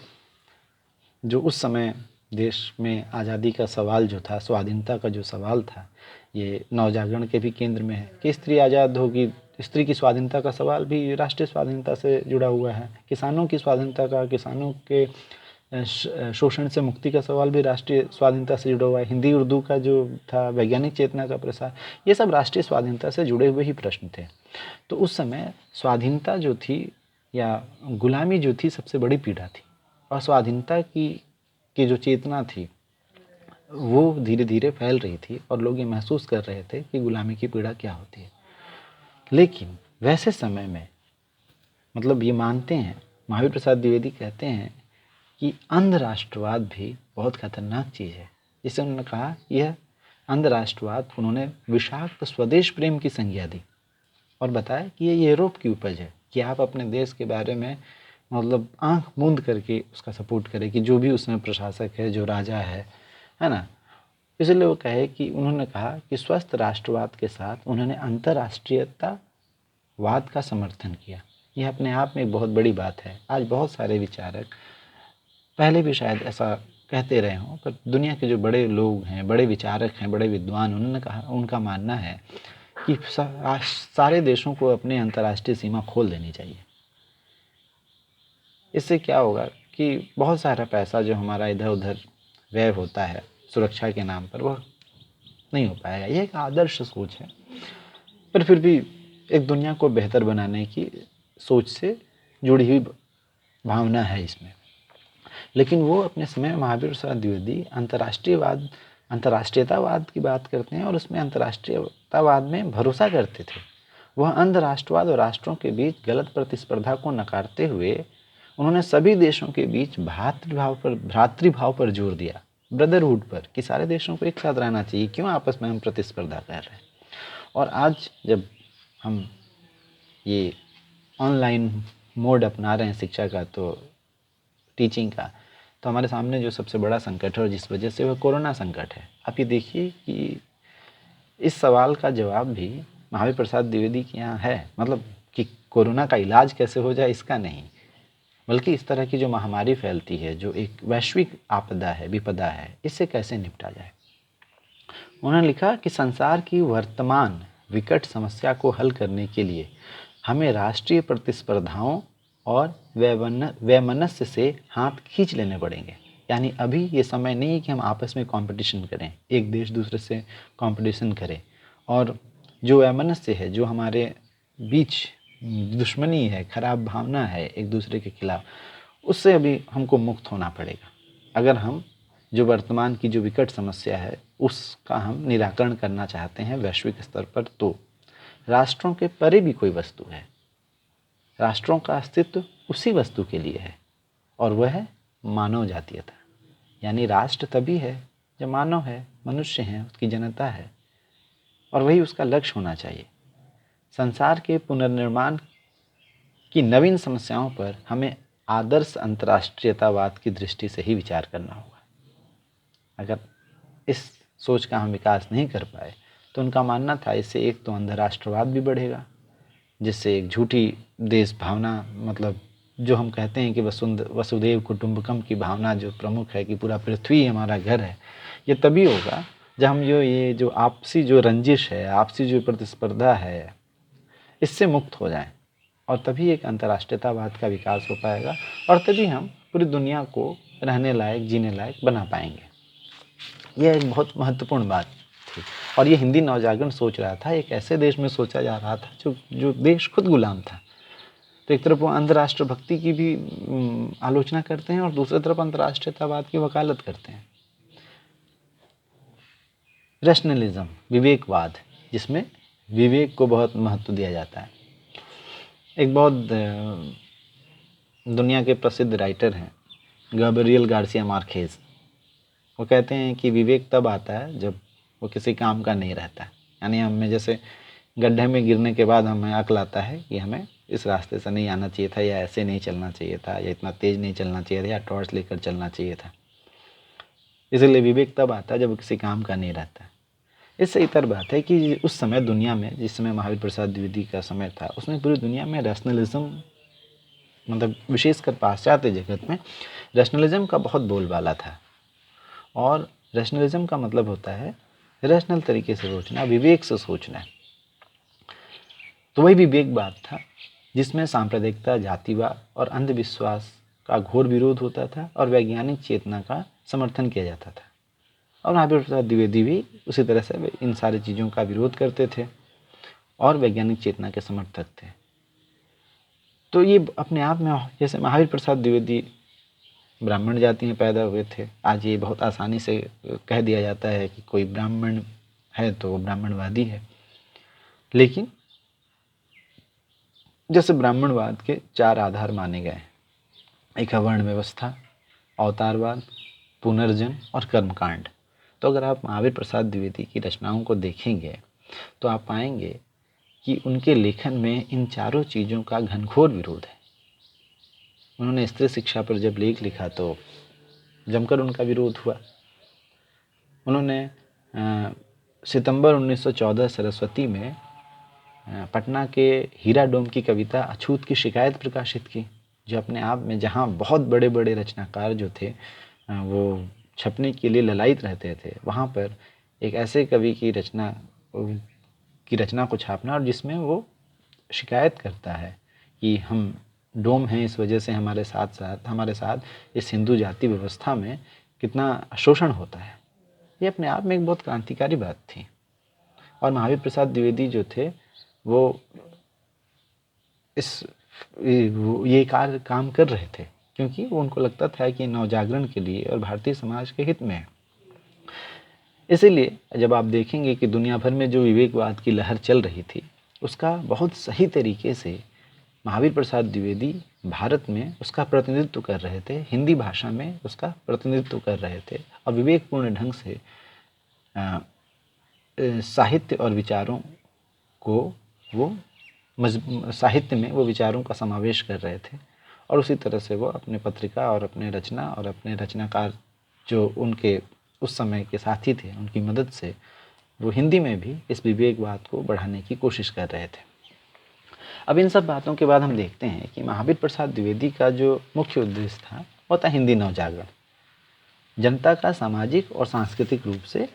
जो उस समय देश में आज़ादी का सवाल जो था, स्वाधीनता का जो सवाल था, ये नवजागरण के भी केंद्र में है कि स्त्री आज़ाद होगी। स्त्री की स्वाधीनता का सवाल भी राष्ट्रीय स्वाधीनता से जुड़ा हुआ है। किसानों की स्वाधीनता का, किसानों के शोषण से मुक्ति का सवाल भी राष्ट्रीय स्वाधीनता से जुड़ा हुआ है। हिंदी उर्दू का जो था, वैज्ञानिक चेतना का प्रसार, ये सब राष्ट्रीय स्वाधीनता से जुड़े हुए ही प्रश्न थे। तो उस समय स्वाधीनता जो थी या गुलामी जो थी सबसे बड़ी पीड़ा थी, और स्वाधीनता की जो चेतना थी वो धीरे धीरे फैल रही थी और लोग ये महसूस कर रहे थे कि गुलामी की पीड़ा क्या होती है। लेकिन वैसे समय में मतलब ये मानते हैं, महावीर प्रसाद द्विवेदी कहते हैं कि अंध राष्ट्रवाद भी बहुत खतरनाक चीज़ है। जिसे उन्होंने कहा, यह अंध राष्ट्रवाद उन्होंने विषाक्त स्वदेश प्रेम की संज्ञा दी और बताया कि ये यूरोप की उपज है कि आप अपने देश के बारे में मतलब आंख मूंद करके उसका सपोर्ट करें कि जो भी उसमें प्रशासक है, जो राजा है ना। इसलिए वो कहे कि उन्होंने कहा कि स्वस्थ राष्ट्रवाद के साथ उन्होंने अंतर्राष्ट्रीयतावाद का समर्थन किया। यह अपने आप में एक बहुत बड़ी बात है। आज बहुत सारे विचारक, पहले भी शायद ऐसा कहते रहे हों, पर दुनिया के जो बड़े लोग हैं, बड़े विचारक हैं, बड़े विद्वान, उन्होंने कहा, उनका मानना है कि सारे देशों को अपने अंतर्राष्ट्रीय सीमा खोल देनी चाहिए। इससे क्या होगा कि बहुत सारा पैसा जो हमारा इधर उधर व्यय होता है सुरक्षा के नाम पर, वह नहीं हो पाएगा। यह एक आदर्श सोच है, पर फिर भी एक दुनिया को बेहतर बनाने की सोच से जुड़ी हुई भावना है इसमें। लेकिन वो अपने समय में महावीर प्रसाद द्विवेदी अंतर्राष्ट्रीयतावाद की बात करते हैं और उसमें अंतर्राष्ट्रीयतावाद में भरोसा करते थे। वह अंध राष्ट्रवाद और राष्ट्रों के बीच गलत प्रतिस्पर्धा को नकारते हुए उन्होंने सभी देशों के बीच भ्रातृभाव पर जोर दिया, ब्रदरहुड पर, कि सारे देशों को एक साथ रहना चाहिए, क्यों आपस में हम प्रतिस्पर्धा कर रहे हैं। और आज जब हम ये ऑनलाइन मोड अपना रहे हैं शिक्षा का, तो टीचिंग का, तो हमारे सामने जो सबसे बड़ा संकट है और जिस वजह से वह कोरोना संकट है। आप ये देखिए कि इस सवाल का जवाब भी महावीर प्रसाद द्विवेदी के यहाँ है, मतलब कि कोरोना का इलाज कैसे हो जाए इसका नहीं, बल्कि इस तरह की जो महामारी फैलती है, जो एक वैश्विक आपदा है, विपदा है, इससे कैसे निपटा जाए। उन्होंने लिखा कि संसार की वर्तमान विकट समस्या को हल करने के लिए हमें राष्ट्रीय प्रतिस्पर्धाओं और वैमनस्य से हाथ खींच लेने पड़ेंगे। यानी अभी ये समय नहीं है कि हम आपस में कंपटीशन करें, एक देश दूसरे से कंपटीशन करें, और जो वैमनस्य है, जो हमारे बीच दुश्मनी है, खराब भावना है एक दूसरे के खिलाफ, उससे अभी हमको मुक्त होना पड़ेगा। अगर हम जो वर्तमान की जो विकट समस्या है उसका हम निराकरण करना चाहते हैं वैश्विक स्तर पर, तो राष्ट्रों के परे भी कोई वस्तु है। राष्ट्रों का अस्तित्व उसी वस्तु के लिए है और वह है मानव जातीयता। यानी राष्ट्र तभी है जब मानव है, मनुष्य है, उसकी जनता है, और वही उसका लक्ष्य होना चाहिए। संसार के पुनर्निर्माण की नवीन समस्याओं पर हमें आदर्श अंतर्राष्ट्रीयतावाद की दृष्टि से ही विचार करना होगा। अगर इस सोच का हम विकास नहीं कर पाए तो उनका मानना था इससे एक तो अंतर्राष्ट्रवाद भी बढ़ेगा, जिससे एक झूठी देश भावना, मतलब जो हम कहते हैं कि वसुधैव कुटुंबकम की भावना जो प्रमुख है कि पूरा पृथ्वी हमारा घर है, ये तभी होगा जब हम ये जो आपसी जो रंजिश है, आपसी जो प्रतिस्पर्धा है, इससे मुक्त हो जाएं, और तभी एक अंतर्राष्ट्रीयतावाद का विकास हो पाएगा और तभी हम पूरी दुनिया को रहने लायक, जीने लायक बना पाएंगे। यह एक बहुत महत्वपूर्ण बात थी और ये हिंदी नवजागरण सोच रहा था। एक ऐसे देश में सोचा जा रहा था जो देश खुद गुलाम था। तो एक तरफ वो अंतर्राष्ट्र भक्ति की भी आलोचना करते हैं और दूसरी तरफ अंतर्राष्ट्रीयतावाद की वकालत करते हैं। रैशनलिज्म, विवेकवाद, जिसमें विवेक को बहुत महत्व दिया जाता है। एक बहुत दुनिया के प्रसिद्ध राइटर हैं गैब्रियल गार्सिया मार्केज। वो कहते हैं कि विवेक तब आता है जब वो किसी काम का नहीं रहता है। यानी हमें जैसे गड्ढे में गिरने के बाद हमें अक्ल आता है कि हमें इस रास्ते से नहीं आना चाहिए था, या ऐसे नहीं चलना चाहिए था, या इतना तेज़ नहीं चलना चाहिए था, या टॉर्च लेकर चलना चाहिए था। इसलिए विवेक तब आता है जब वो किसी काम का नहीं रहता है। इससे इतर बात है कि उस समय दुनिया में, जिस समय महावीर प्रसाद द्विवेदी का समय था, उसमें पूरी दुनिया में रैशनलिज्म, मतलब विशेषकर पाश्चात्य जगत में रैशनलिज्म का बहुत बोलबाला था। और रैशनलिज्म का मतलब होता है रैशनल तरीके से सोचना, विवेक से सोचना। तो वही विवेकवाद था जिसमें सांप्रदायिकता, जातिवाद और अंधविश्वास का घोर विरोध होता था और वैज्ञानिक चेतना का समर्थन किया जाता था। और महावीर प्रसाद द्विवेदी भी उसी तरह से इन सारी चीज़ों का विरोध करते थे और वैज्ञानिक चेतना के समर्थक थे। तो ये अपने आप में, जैसे महावीर प्रसाद द्विवेदी ब्राह्मण जाति में पैदा हुए थे। आज ये बहुत आसानी से कह दिया जाता है कि कोई ब्राह्मण है तो वो ब्राह्मणवादी है। लेकिन जैसे ब्राह्मणवाद के 4 आधार माने गए, एक है वर्ण व्यवस्था, अवतारवाद, पुनर्जन्म और कर्मकांड। तो अगर आप महावीर प्रसाद द्विवेदी की रचनाओं को देखेंगे तो आप पाएंगे कि उनके लेखन में इन चारों चीज़ों का घनघोर विरोध है। उन्होंने स्त्री शिक्षा पर जब लेख लिखा तो जमकर उनका विरोध हुआ। उन्होंने सितंबर 1914 सरस्वती में पटना के हीरा डोम की कविता अछूत की शिकायत प्रकाशित की, जो अपने आप में, जहाँ बहुत बड़े बड़े रचनाकार जो थे वो छपने के लिए ललायित रहते थे, वहाँ पर एक ऐसे कवि की रचना को छापना, और जिसमें वो शिकायत करता है कि हम डोम हैं, इस वजह से हमारे साथ इस हिंदू जाति व्यवस्था में कितना शोषण होता है। ये अपने आप में एक बहुत क्रांतिकारी बात थी। और महावीर प्रसाद द्विवेदी जो थे वो ये काम कर रहे थे, क्योंकि वो उनको लगता था कि नवजागरण के लिए और भारतीय समाज के हित में है। इसीलिए जब आप देखेंगे कि दुनिया भर में जो विवेकवाद की लहर चल रही थी, उसका बहुत सही तरीके से महावीर प्रसाद द्विवेदी भारत में उसका प्रतिनिधित्व कर रहे थे, हिंदी भाषा में उसका प्रतिनिधित्व कर रहे थे, और विवेकपूर्ण ढंग से साहित्य और विचारों को वो साहित्य में वो विचारों का समावेश कर रहे थे। और उसी तरह से वो अपने पत्रिका और अपने रचना और अपने रचनाकार जो उनके उस समय के साथी थे, उनकी मदद से वो हिंदी में भी इस विवेकवाद को बढ़ाने की कोशिश कर रहे थे। अब इन सब बातों के बाद हम देखते हैं कि महावीर प्रसाद द्विवेदी का जो मुख्य उद्देश्य था वो था हिंदी नवजागरण, जनता का सामाजिक और सांस्कृतिक रूप से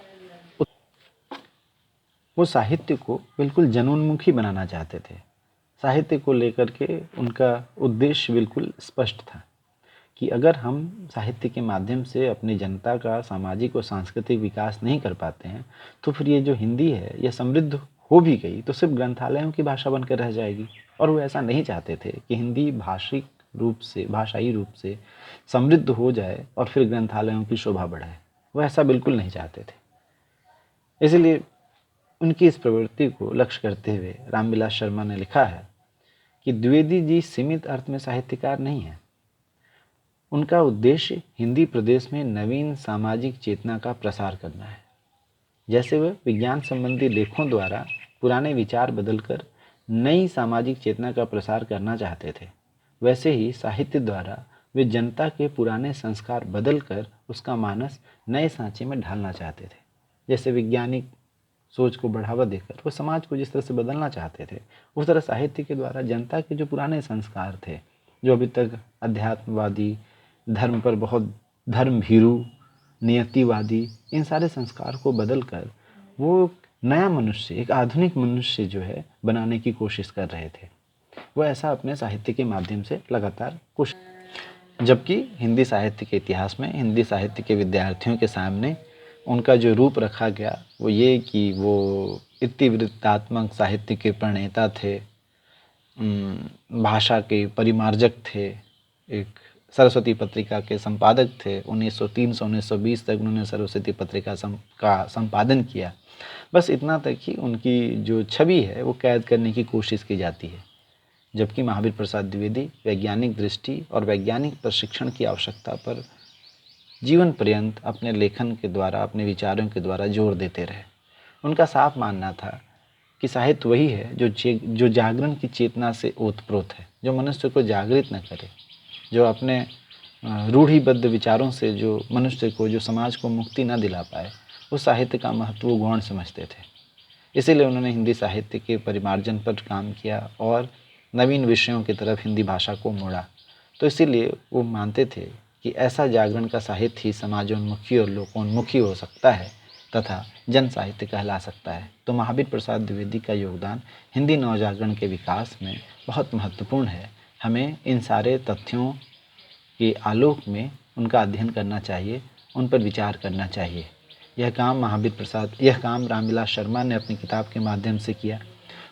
वो साहित्य को बिल्कुल जनोन्मुखी बनाना चाहते थे। साहित्य को लेकर के उनका उद्देश्य बिल्कुल स्पष्ट था कि अगर हम साहित्य के माध्यम से अपनी जनता का सामाजिक और सांस्कृतिक विकास नहीं कर पाते हैं तो फिर ये जो हिंदी है यह समृद्ध हो भी गई तो सिर्फ ग्रंथालयों की भाषा बनकर रह जाएगी। और वो ऐसा नहीं चाहते थे कि हिंदी भाषाई रूप से समृद्ध हो जाए और फिर ग्रंथालयों की शोभा बढ़ाए। वो ऐसा बिल्कुल नहीं चाहते थे। इसलिए उनकी इस प्रवृत्ति को लक्ष्य करते हुए रामविलास शर्मा ने लिखा है कि द्विवेदी जी सीमित अर्थ में साहित्यकार नहीं है। उनका उद्देश्य हिंदी प्रदेश में नवीन सामाजिक चेतना का प्रसार करना है। जैसे वे विज्ञान संबंधी लेखों द्वारा पुराने विचार बदलकर नई सामाजिक चेतना का प्रसार करना चाहते थे, वैसे ही साहित्य द्वारा वे जनता के पुराने संस्कार बदलकर उसका मानस नए सांचे में ढालना चाहते थे। जैसे वैज्ञानिक सोच को बढ़ावा देकर वो समाज को जिस तरह से बदलना चाहते थे, उस तरह साहित्य के द्वारा जनता के जो पुराने संस्कार थे, जो अभी तक अध्यात्मवादी, धर्म पर बहुत धर्म भीरू, नियतिवादी, इन सारे संस्कार को बदलकर वो नया मनुष्य, एक आधुनिक मनुष्य जो है बनाने की कोशिश कर रहे थे। वो ऐसा अपने साहित्य के माध्यम से लगातार कोशिश। जबकि हिंदी साहित्य के इतिहास में हिंदी साहित्य के विद्यार्थियों के सामने उनका जो रूप रखा गया वो ये कि वो इतिवृत्तात्मक साहित्य के प्रणेता थे, भाषा के परिमार्जक थे, एक सरस्वती पत्रिका के संपादक थे। 1903 से 1920 तक उन्होंने सरस्वती पत्रिका का संपादन किया। बस इतना तक ही उनकी जो छवि है वो कैद करने की कोशिश की जाती है। जबकि महावीर प्रसाद द्विवेदी वैज्ञानिक दृष्टि और वैज्ञानिक प्रशिक्षण की आवश्यकता पर जीवन पर्यंत अपने लेखन के द्वारा, अपने विचारों के द्वारा जोर देते रहे। उनका साफ मानना था कि साहित्य वही है जो जागरण की चेतना से ओतप्रोत है, जो मनुष्य को जागृत न करे, जो अपने रूढ़िबद्ध विचारों से जो मनुष्य को, जो समाज को मुक्ति न दिला पाए, उस साहित्य का महत्व वो गौण समझते थे। इसीलिए उन्होंने हिंदी साहित्य के परिमार्जन पर काम किया और नवीन विषयों की तरफ हिंदी भाषा को मोड़ा। तो इसीलिए वो मानते थे कि ऐसा जागरण का साहित्य ही समाजोन्मुखी और लोकोन्मुखी हो सकता है तथा जन साहित्य कहला सकता है। तो महावीर प्रसाद द्विवेदी का योगदान हिंदी नवजागरण के विकास में बहुत महत्वपूर्ण है। हमें इन सारे तथ्यों के आलोक में उनका अध्ययन करना चाहिए, उन पर विचार करना चाहिए। यह काम रामविलास शर्मा ने अपनी किताब के माध्यम से किया।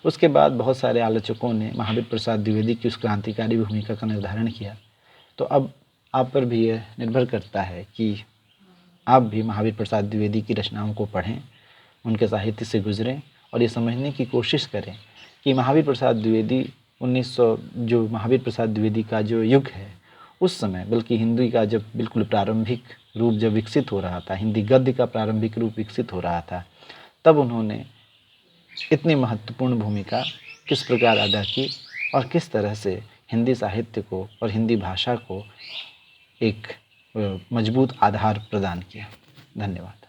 उसके बाद बहुत सारे आलोचकों ने महावीर प्रसाद द्विवेदी की उस क्रांतिकारी भूमिका का निर्धारण किया। तो अब आप पर भी यह निर्भर करता है कि आप भी महावीर प्रसाद द्विवेदी की रचनाओं को पढ़ें, उनके साहित्य से गुजरें और ये समझने की कोशिश करें कि महावीर प्रसाद द्विवेदी 1900 जो महावीर प्रसाद द्विवेदी का जो युग है उस समय, बल्कि हिंदी का जब बिल्कुल प्रारंभिक रूप जब विकसित हो रहा था, हिंदी गद्य का प्रारंभिक रूप विकसित हो रहा था, तब उन्होंने इतनी महत्वपूर्ण भूमिका किस प्रकार अदा की और किस तरह से हिंदी साहित्य को और हिंदी भाषा को एक मजबूत आधार प्रदान किया। धन्यवाद।